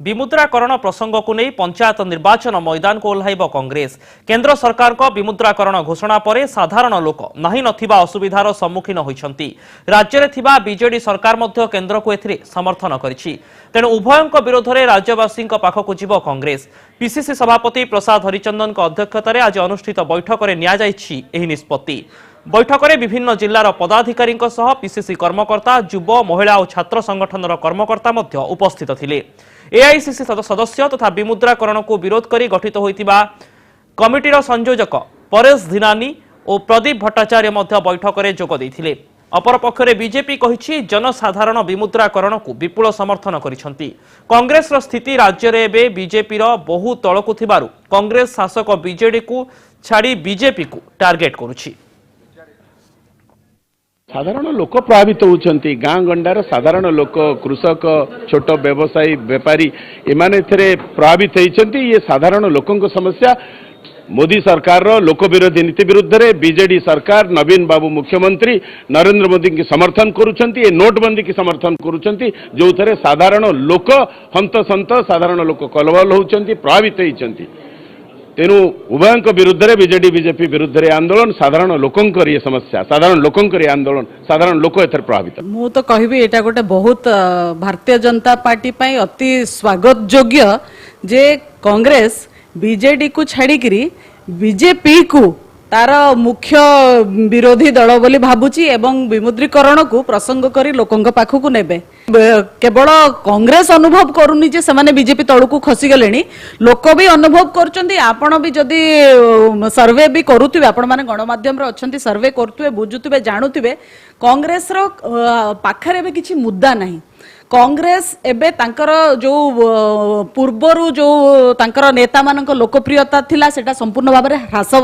विमुद्राकरण प्रसंग को नहीं पंचायत निर्वाचन मैदान को ओह्लाइब कांग्रेस। केंद्र सरकार को विमुद्राकरण घोषणा पर साधारण लोक नहीं नथिबा असुविधार सम्मुखीन होइछंती। राज्य में थिबा बीजेडी सरकार मध्य केंद्र को एथिरे समर्थन करिछि। तेणु उभयंक विरोध में राज्यवासी पाखक जीव कांग्रेस। पीसीसी सभापति प्रसाद हरिचंदन अध्यक्षतार आज अनुष्ठित बैठक में नियाଯାଇଛି एही निष्पत्ति। बैठक में विभिन्न जिलार पदाधिकारी पीसीसी कर्मकर्ता युव महिला और छात्र संगठन कर्मकर्ता मध्य उपस्थित थिले। एआईसीसी सदस्य तथा विमुद्राकरण को विरोध करी गठित होइतिबा कमिटीर संयोजक परेश धिनानी और प्रदीप भट्टाचार्य मध्य बैठक में जोग देइथिले। अपरपक्षे बीजेपी कहिछि जनसाधारण विमुद्राकरण को विपुल समर्थन करिसंती। कांग्रेस स्थिति राज्य में एबे बीजेपी बहु तलकु थिबारु कांग्रेस शासक बीजेडी को छाड़ी बीजेपी को टार्गेट करुछि। साधारण लोक प्रभावित होती गाँ गंडार साधारण लोक कृषक छोट व्यवसायी व्यापारी एमाने प्रभावित होती। ये साधारण लोकों समस्या मोदी सरकार लोक विरोधी नीति विरुद्ध रे बीजेडी सरकार नवीन बाबू मुख्यमंत्री नरेंद्र मोदी की समर्थन करुछंती। ये नोटबंदी की समर्थन करुछंती जो थे साधारण लोक हंतसंत साधारण लोक कलबल होती प्रभावित होती। तेणु उभयंक विरुद्ध रे बीजेडी बीजेपी विरुद्ध रे आंदोलन साधारण लोकंकर ये समस्या साधारण लोकंकर ये आंदोलन साधारण लोक एथर प्रभावित। मु तो कहबी एटा गोटे बहुत भारतीय जनता पार्टी पई अति स्वागत योग्य जे कांग्रेस बीजेडी को छाड़िकी बीजेपी को तार मुख्य विरोधी दल बोली भाबुची एवं विमुद्रीकरण को प्रसंग करी लोकों पाखक नेबे। केवल कांग्रेस अनुभव करूनी जे सेमाने बीजेपी तळकू खसी गलेनी लोक भी अनुभव करचंती। आपण भी जदी सर्वे भी करूथिबे आपण माने गणमाध्यम रे अछंती सर्वे करथुबे बुझुथिबे जानुथिबे कांग्रेस रो पाखरे भी किछि मुद्दा नाही। कांग्रेस एबे तांकर जो पूर्वरु जो तांकर नेता मानक लोकप्रियता थिला सेटा संपूर्ण भाबरे ह्रास